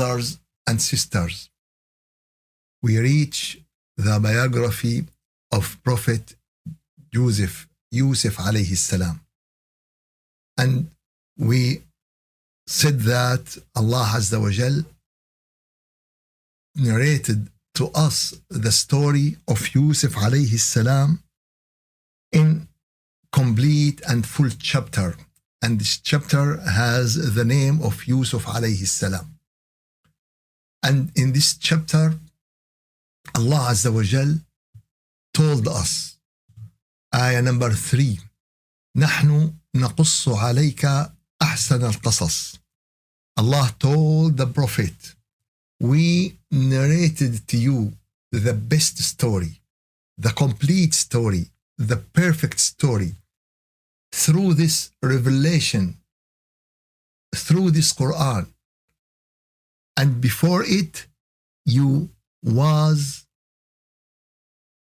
brothers and sisters, we reach the biography of Prophet Yusuf alayhi salam. And we said that Allah Azza wa Jal narrated to us the story of Yusuf alayhi salam in complete and full chapter. And this chapter has the name of Yusuf alayhi salam. And in this chapter, Allah Azza wa Jal told us, ayah number 3, نحن نقص عليك أحسن القصص. Allah told the Prophet, we narrated to you the best story, the complete story, the perfect story, through this revelation, through this Quran. And before it, you was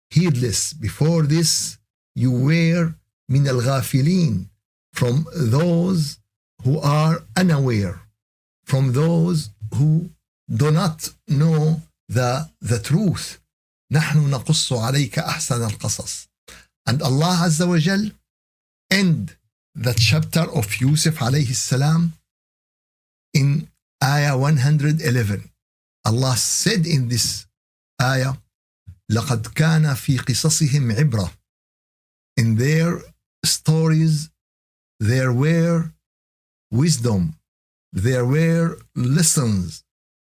heedless. Before this, you were min al-ghafilin, from those who are unaware, from those who do not know the truth. نحن نقص عليك أحسن القصص. And Allah Azza wa Jal end the chapter of Yusuf alayhi salam in ayah 111. Allah said in this ayah, لقد كان في قصصهم عبرة. In their stories there were wisdom, there were lessons,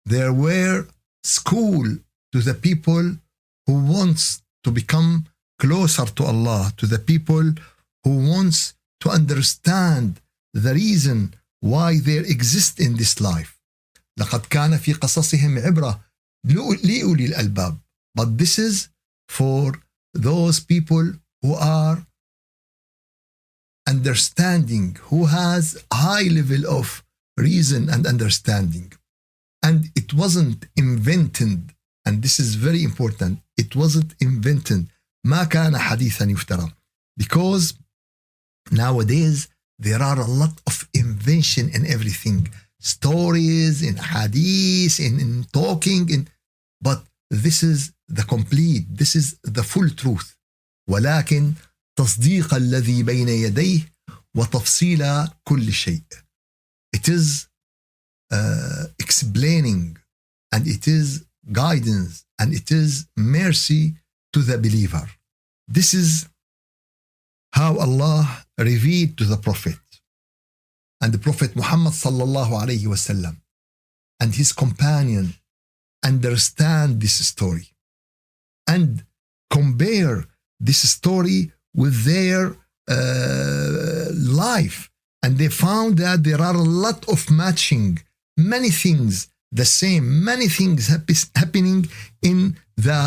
there were school to the people who wants to become closer to Allah, to the people who wants to understand the reason why they exist in this life. لقد كان في قصصهم عبرة لأولي الألباب. But this is for those people who are understanding, who has high level of reason and understanding. And it wasn't invented, and this is very important, it wasn't invented. ما كان حديثا يفترى. Because nowadays there are a lot of invention in everything. Stories, in hadith, in talking, but this is the complete, this is the full truth. ولكن تصديق الذي بين يديه وتفصيل كل شيء. It is explaining, and it is guidance, and it is mercy to the believer. This is how Allah revealed to the Prophet. And the Prophet Muhammad sallallahu alayhi wasallam and his companion understand this story and compare this story with their life. And they found that there are a lot of matching, many things the same, many things happening in the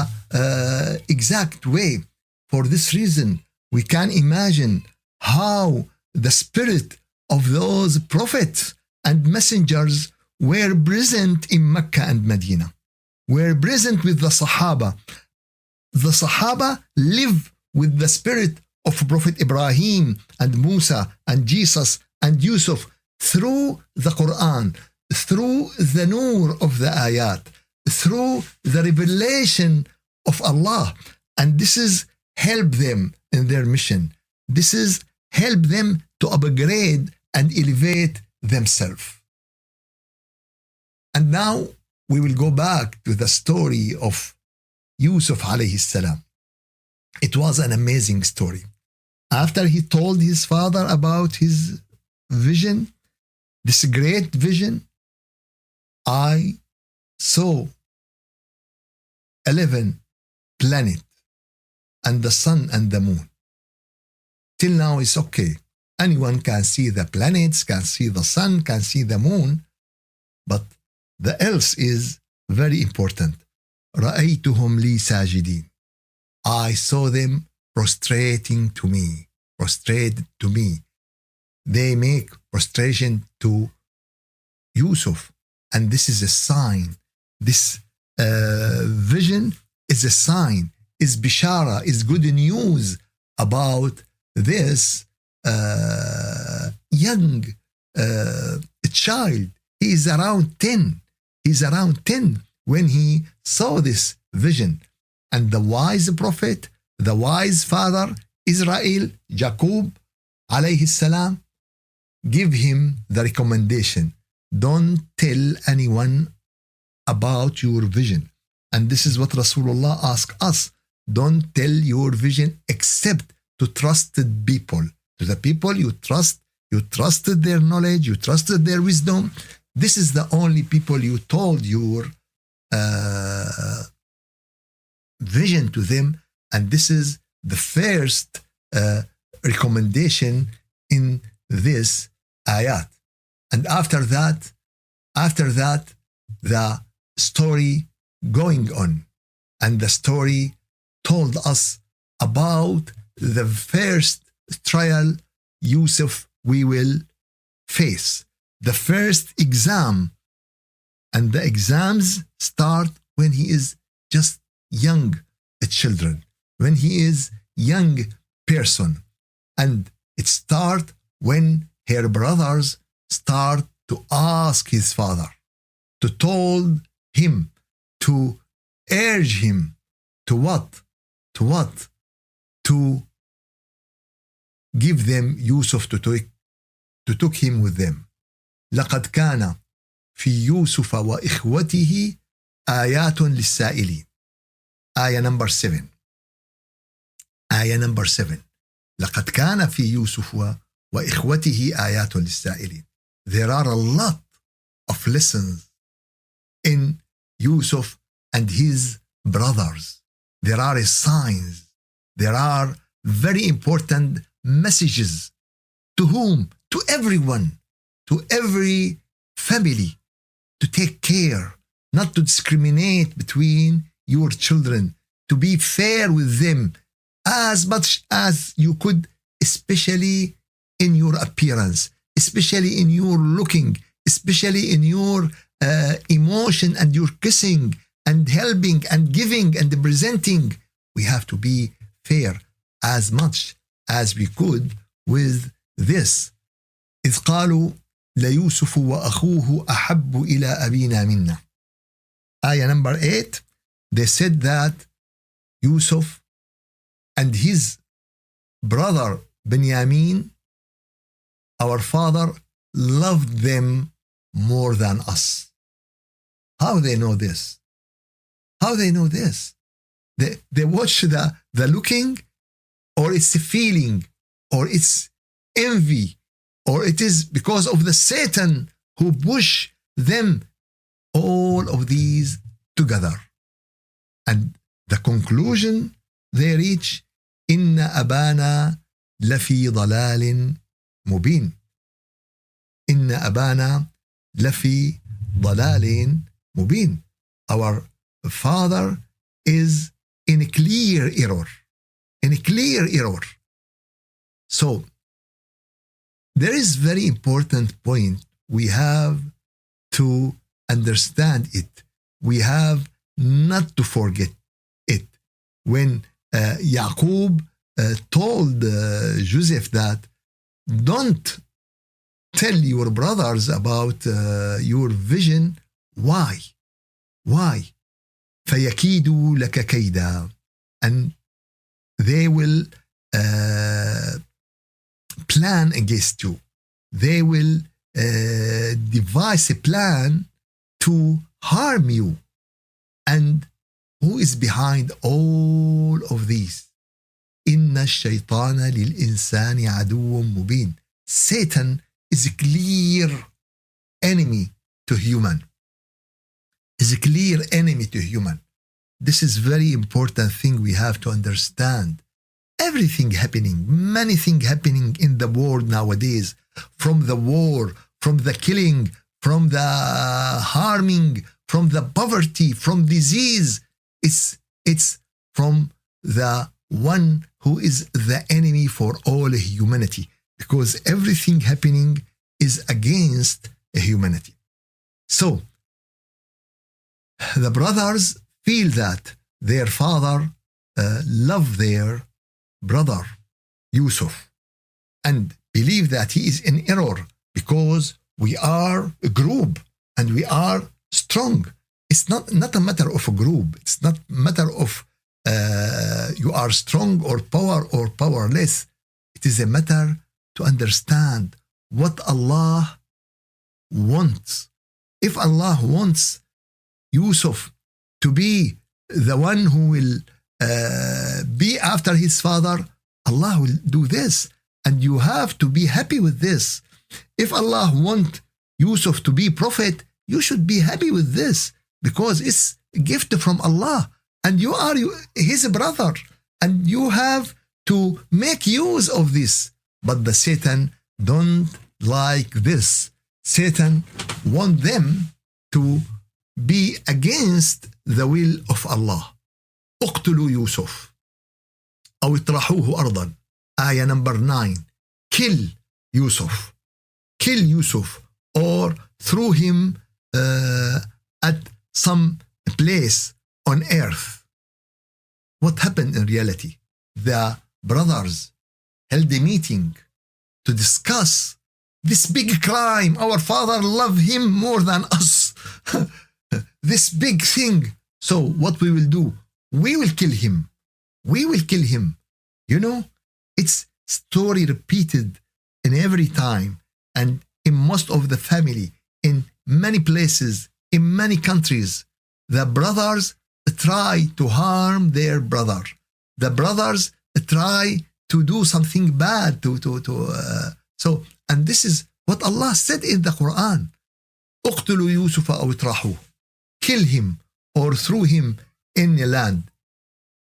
exact way. For this reason, we can imagine how the spirit of those prophets and messengers were present in Mecca and Medina, were present with the Sahaba. The Sahaba live with the spirit of Prophet Ibrahim and Musa and Jesus and Yusuf through the Quran, through the nur of the ayat, through the revelation of Allah. And this is help them in their mission. This is help them to upgrade and elevate themselves. And now we will go back to the story of Yusuf alayhi salam. It was an amazing story. After he told his father about his vision, this great vision, I saw 11 planets and the sun and the moon. Till now it's okay. Anyone can see the planets, can see the sun, can see the moon. But the else is very important. رأيتهم لي ساجدين. I saw them prostrating to me, prostrated to me. They make prostration to Yusuf. And this is a sign. This vision is a sign, is bishara, is good news about this young child. He is around 10. He's around 10 when he saw this vision. And the wise prophet, the wise father, Israel, Jacob, alayhi salam, give him the recommendation. Don't tell anyone about your vision. And this is what Rasulullah asked us. Don't tell your vision except to trusted people. To the people you trust, you trusted their knowledge, you trusted their wisdom. This is the only people you told your vision to them. And this is the first recommendation in this ayat. And after that, the story going on. And the story told us about the first trial Yusuf we will face. The first exam. And the exams start when he is just young children, when he is young person. And it start when her brothers start to ask his father, to told him, to urge him to what? To give them Yusuf, to took him with them. لقد كان في يوسف وإخوته آيات للسائلين. آية number 7. آية number 7. لقد كان في يوسف وإخوته آيات للسائلين. There are a lot of lessons in Yusuf and his brothers. There are signs. There are very important messages. To whom? To everyone. To every family. To take care. Not to discriminate between your children. To be fair with them as much as you could, especially in your appearance, especially in your looking, especially in your emotion and your kissing and helping and giving and presenting. We have to be fair as much as we could with this. إذ قالوا ليوسف وأخوه أحب إلى أبينا منا. Ayah number 8. They said that Yusuf and his brother Benjamin, our father, loved them more than us. How they know this? How they know this? They watch the looking, or it's a feeling, or it's envy, or it is because of the Satan who push them, all of these together. And the conclusion they reach, إن أبانا لفي ضلال مبين. إن أبانا لفي ضلال مبين. Our father is in a clear error. In a clear error. So, there is very important point. We have to understand it. We have not to forget it. When Yaqub told Joseph that don't tell your brothers about your vision. Why? Why? فَيَكِيدُوا لَكَ كَيْدًا. And they will plan against you. They will devise a plan to harm you. And who is behind all of these? إِنَّ الشَّيْطَانَ لِلْإِنسَانِ عَدُوٌّ مُبِينٌ. Satan is a clear enemy to human. Is a clear enemy to human. This is very important thing we have to understand. Everything happening, many things happening in the world nowadays, from the war, from the killing, from the harming, from the poverty, from disease. It's from the one who is the enemy for all humanity, because everything happening is against humanity. So, the brothers feel that their father love their brother Yusuf and believe that he is in error, because we are a group and we are strong. It's not a matter of a group. It's not a matter of you are strong or powerless. It is a matter to understand what Allah wants. If Allah wants Yusuf to be the one who will be after his father, Allah will do this. And you have to be happy with this. If Allah wants Yusuf to be prophet, you should be happy with this because it's a gift from Allah. And you are his brother. And you have to make use of this. But the Satan don't like this. Satan want them to be against the will of Allah. اقتلوا يوسف أو اطرحوه أرضا. آية number 9. Kill Yusuf. Kill Yusuf or throw him at some place on earth. What happened in reality? The brothers held a meeting to discuss this big crime. Our father loved him more than us. This big thing. So what we will do? We will kill him. We will kill him. You know, it's story repeated in every time and in most of the family, in many places, in many countries. The brothers try to harm their brother. The brothers try to do something bad and this is what Allah said in the Quran. اقتلوا يوسف أو اطرحوه. Kill him or throw him in the land.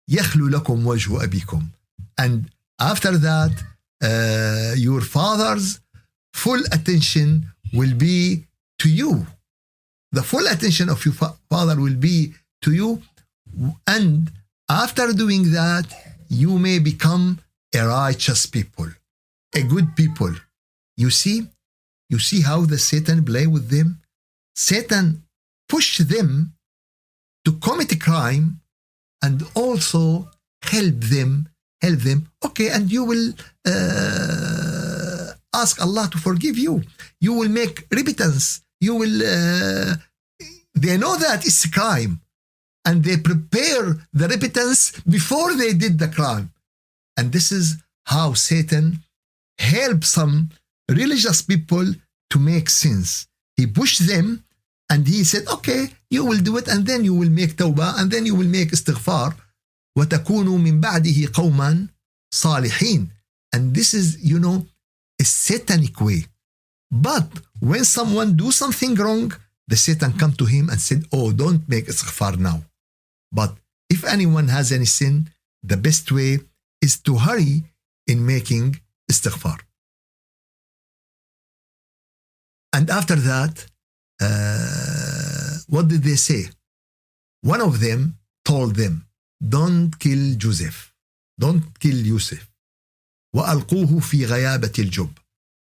يخلو لكم وجه أبيكم. And after that, your father's full attention will be to you. The full attention of your father will be to you. And after doing that, you may become a righteous people, a good people. You see how the Satan play with them? Satan push them to commit a crime and also help them. Okay, and you will ask Allah to forgive you. You will make repentance. You will. They know that it's a crime, and they prepare the repentance before they did the crime. And this is how Satan helps some religious people to make sins. He pushed them, and he said, "Okay, you will do it, and then you will make tawbah, and then you will make istighfar. وتكونوا من بعده قوما صالحين." And this is, a satanic way. But when someone do something wrong, the Satan come to him and said, "Oh, don't make istighfar now." But if anyone has any sin, the best way is to hurry in making istighfar. And after that, what did they say? One of them told them, "Don't kill Joseph. Don't kill Yusuf. وألقوه في غيابة الجب."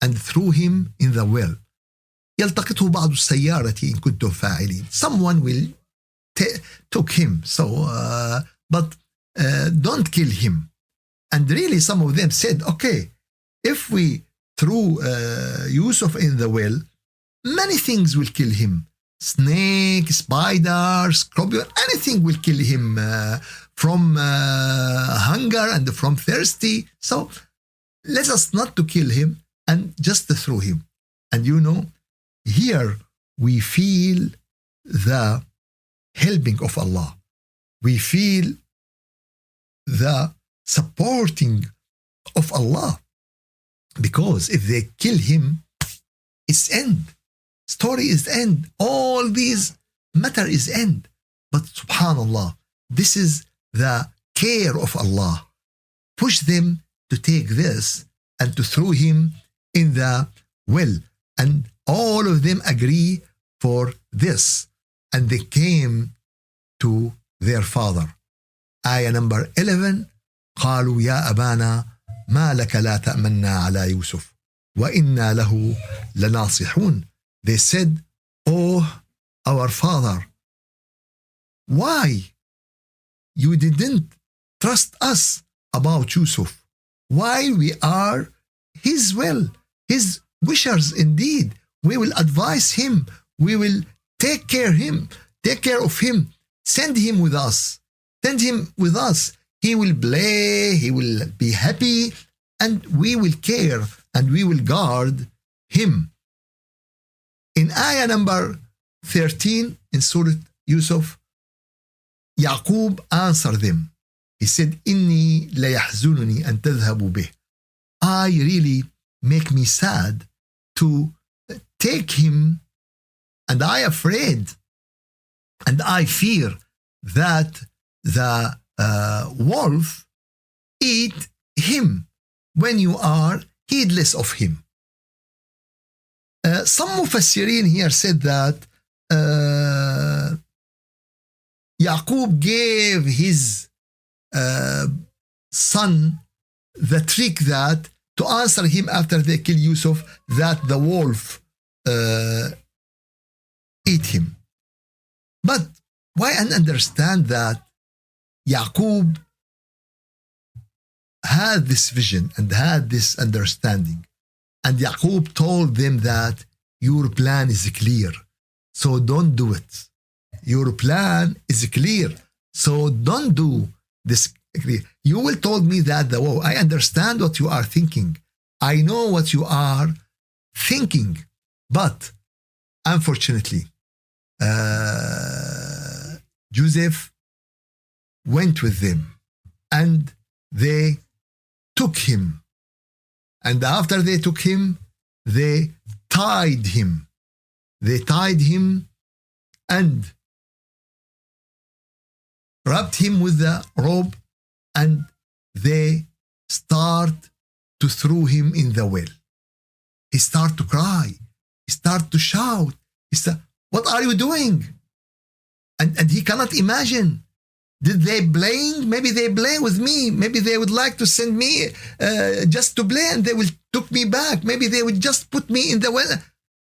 And threw him in the well. يلتقطه بعض السيارة إن كنتم فاعلين. Someone will took him. But don't kill him. And really some of them said, okay, if we threw Yusuf in the well, many things will kill him. Snake, spider, scorpion, anything will kill him from hunger and from thirsty. So let us not to kill him and just throw him. And here we feel the helping of Allah. We feel the supporting of Allah. Because if they kill him, it's end. Story is end. All these matter is end. But subhanallah, this is the care of Allah. Push them to take this and to throw him in the well. And all of them agree for this. And they came to their father. Ayah number 11. قالوا يا أبانا ما لك لا تأمنا على يوسف وإنا له لناصحون. They said, "Oh, our father, why you didn't trust us about Yusuf? While we are his wishers indeed. We will advise him. We will Take care of him. Send him with us. Send him with us. He will play, he will be happy, and we will care and we will guard him. In ayah number 13 in Surah Yusuf, Yaqub answered them. He said, إِنِّي لَيَحْزُنُنِي أَن تَذْهَبُوا بِهِ. I really make me sad to take him, and I afraid and I fear that the wolf eat him when you are heedless of him. Some Mufassirin here said that Yaqub gave his son the trick that to answer him after they kill Yusuf, that the wolf eat him. But why and understand that Yaqub had this vision and had this understanding. And Yaqub told them that your plan is clear, so don't do it. Your plan is clear, so don't do this. You will told me that I understand what you are thinking. I know what you are thinking, but unfortunately, Joseph went with them and they took him. And after they took him, they tied him. They tied him and wrapped him with the rope, and they start to throw him in the well. He start to cry. He start to shout. What are you doing? And he cannot imagine. Did they blame? Maybe they blame with me. Maybe they would like to send me just to play, and they will took me back. Maybe they would just put me in the well.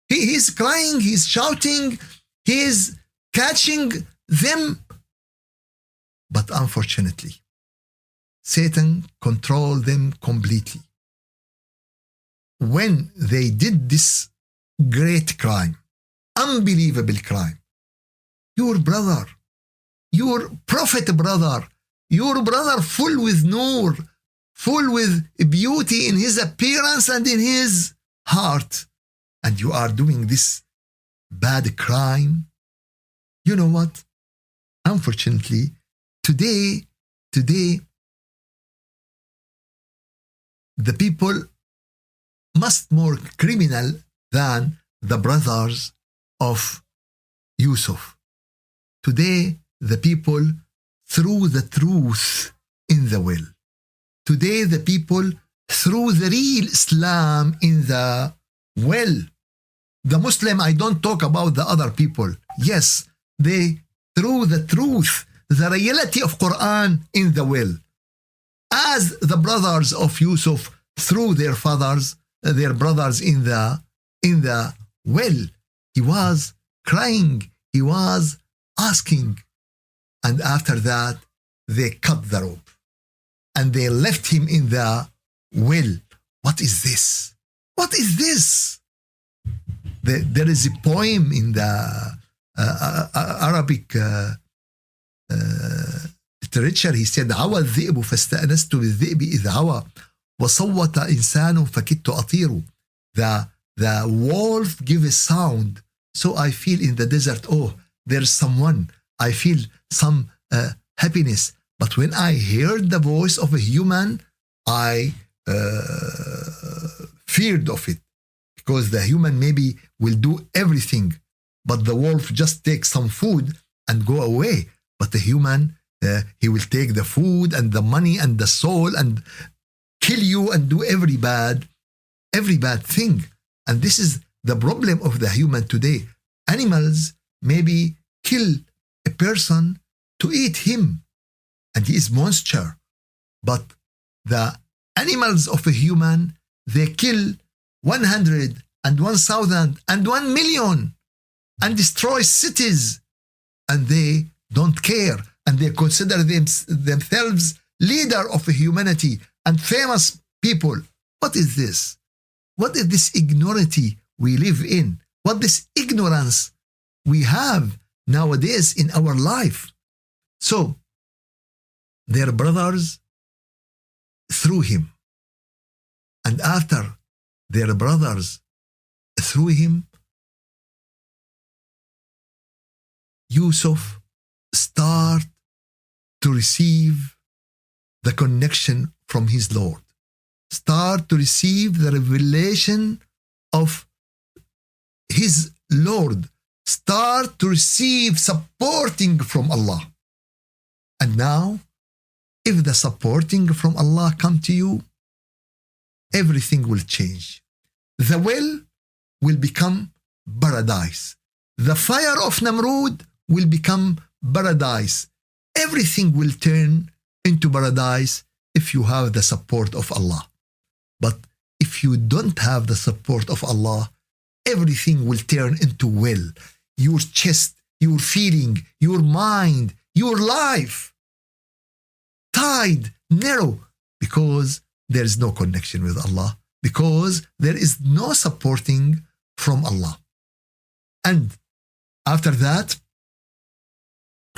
He's crying. He's shouting. He's catching them. But unfortunately, Satan controlled them completely. When they did this great crime, unbelievable crime, your brother, your prophet brother, your brother full with nur, full with beauty in his appearance and in his heart, and you are doing this bad crime. You know what? Unfortunately, today, the people much more criminal than the brothers of Yusuf. Today, the people threw the truth in the well. Today, the people threw the real Islam in the well. The Muslim, I don't talk about the other people. Yes, they threw the truth, the reality of Quran in the well. As the brothers of Yusuf threw their brothers in the well. He was crying. He was asking. And after that, they cut the rope and they left him in the well. What is this? What is this? There is a poem in the Arabic literature. He said, عوى الذئب فاستأنست بالذئب إذ عوى وصوت إنسان فكدت أطير. The wolf give a sound, so I feel in the desert, there's someone. I feel some happiness. But when I heard the voice of a human, I feared of it, because the human maybe will do everything, but the wolf just takes some food and go away. But the human, he will take the food and the money and the soul and kill you and do every bad thing. And this is the problem of the human today. Animals maybe kill a person to eat him, and he is monster. But the animals of a human, they kill 100 and 1,000 and 1 million and destroy cities, and they don't care, and they consider themselves leader of humanity and famous people. What is this? What is this ignorance we live in? What this ignorance we have nowadays in our life. So their brothers threw him. And after their brothers threw him, Yusuf start to receive the connection from his Lord. Start to receive the revelation of his Lord. Start to receive supporting from Allah. And now, if the supporting from Allah come to you, everything will change. The well will become paradise. The fire of Namrud will become paradise. Everything will turn into paradise if you have the support of Allah. But if you don't have the support of Allah, everything will turn into well. Your chest, your feeling, your mind, your life, tied, narrow, because there is no connection with Allah, because there is no supporting from Allah. And after that,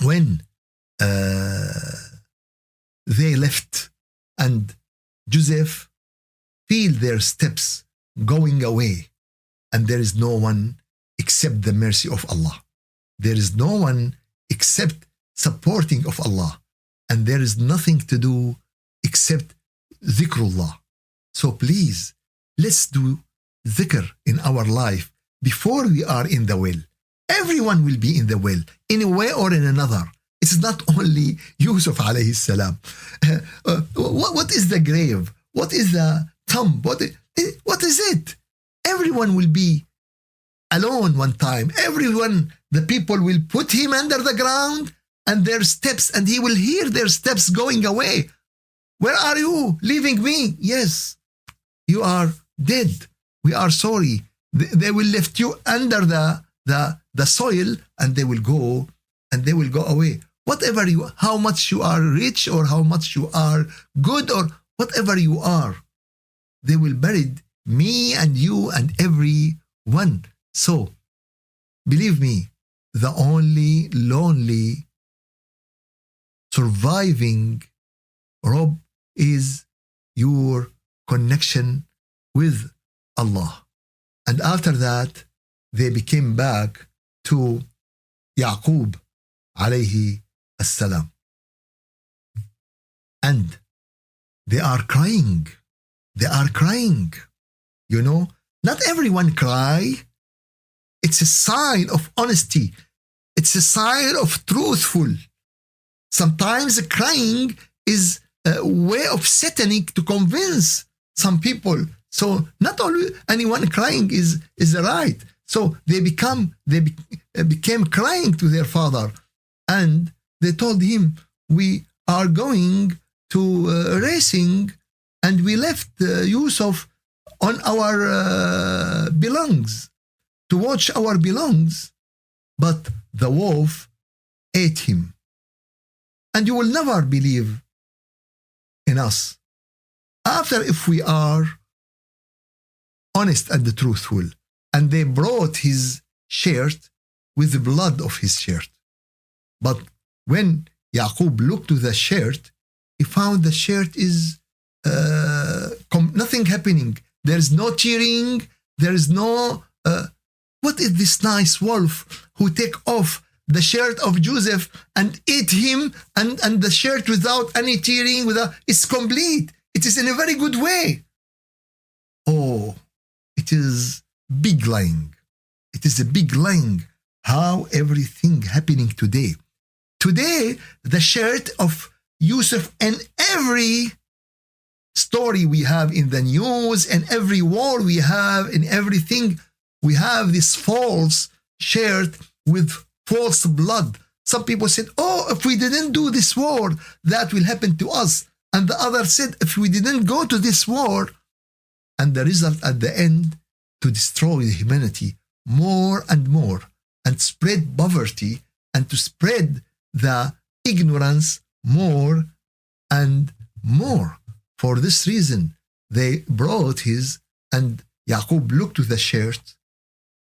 when they left and Joseph feel their steps going away, and there is no one except the mercy of Allah. There is no one except supporting of Allah. And there is nothing to do except dhikrullah. So please, let's do dhikr in our life before we are in the well. Everyone will be in the well, in a way or in another. It's not only Yusuf alayhi salam. What is the grave? What is the tomb? What is it? Everyone will be alone one time. Everyone, the people will put him under the ground and their steps, and he will hear their steps going away. Where are you? Leaving me? Yes, you are dead. We are sorry. They will lift you under the soil, and they will go away. Whatever you, how much you are rich or how much you are good or whatever you are, they will bury me and you and everyone. So, believe me, the only lonely surviving rob is your connection with Allah. And after that, they became back to Yaqub alayhi as-salam. And they are crying. They are crying. You know, not everyone cry. It's a sign of honesty. It's a sign of truthful. Sometimes crying is a way of satanic to convince some people. So not only anyone crying is right. So they became crying to their father, and they told him, we are going to racing, and we left Yusuf on our belongs, to watch our belongs, but the wolf ate him. And you will never believe in us. After, if we are honest and truthful, and they brought his shirt with the blood of his shirt. But when Yaqub looked to the shirt, he found the shirt is nothing happening. There is no tearing. There is no. What is this nice wolf who take off the shirt of Joseph and eat him, and the shirt without any tearing? It's complete. It is in a very good way. Oh, it is big lying. It is a big lying. How everything happening today. Today, the shirt of Yusuf and every story we have in the news and every war we have in everything, we have this false shirt with false blood. Some people said, oh, if we didn't do this war, that will happen to us. And the other said, if we didn't go to this war, and the result at the end, to destroy humanity more and more, and spread poverty, and to spread the ignorance more and more. For this reason, they brought his, and Yaqub looked to the shirt.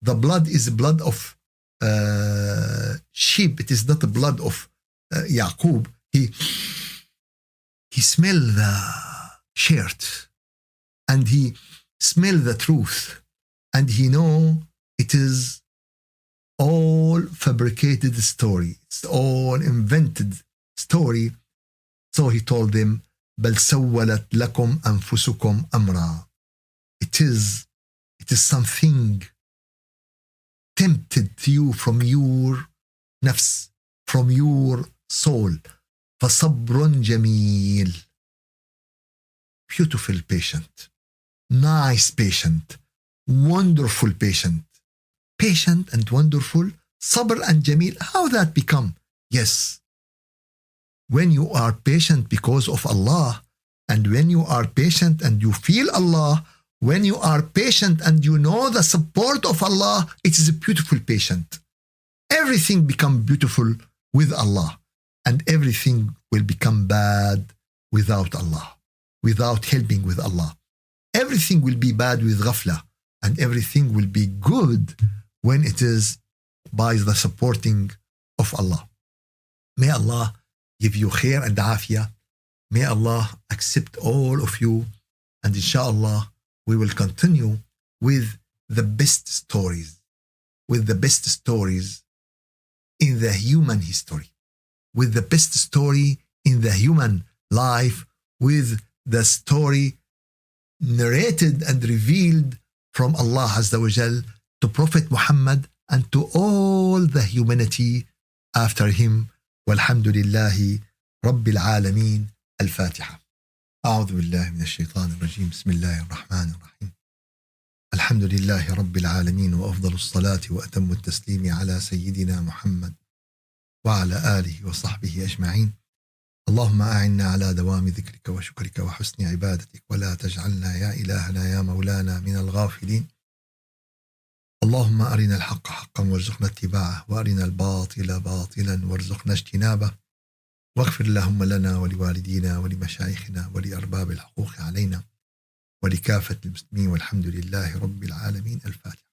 The blood is blood of sheep. It is not the blood of Yaqub. He smelled the shirt and he smelled the truth and he know it is all fabricated story. It's all invented story. So he told them, بل سولت لكم أنفسكم أمرا. It is something tempted to you from your nafs, from your soul. فصبر جميل. Beautiful patient, nice patient, wonderful patient. Patient and wonderful, sabr and jameel. How that become? Yes. When you are patient because of Allah, and when you are patient and you feel Allah, when you are patient and you know the support of Allah, it is a beautiful patient. Everything become beautiful with Allah, and everything will become bad without Allah, without helping with Allah. Everything will be bad with ghafla, and everything will be good when it is by the supporting of Allah. May Allah give you khair and afiyah. May Allah accept all of you, and inshallah we will continue with the best stories, in the human history, with the best story in the human life, with the story narrated and revealed from Allah Azza wa Jal to Prophet Muhammad and to all the humanity after him. Walhamdulillahi Rabbil Alameen. Al-Fatiha. أعوذ بالله من الشيطان الرجيم. بسم الله الرحمن الرحيم. الحمد لله رب العالمين، وأفضل الصلاة وأتم التسليم على سيدنا محمد وعلى آله وصحبه أجمعين. اللهم أعنا على دوام ذكرك وشكرك وحسن عبادتك، ولا تجعلنا يا إلهنا يا مولانا من الغافلين. اللهم أرنا الحق حقا وارزقنا اتباعه، وأرنا الباطل باطلا وارزقنا اجتنابه، واغفر اللهم لنا ولوالدينا ولمشايخنا ولأرباب الحقوق علينا ولكافة المسلمين، والحمد لله رب العالمين. الفاتحة.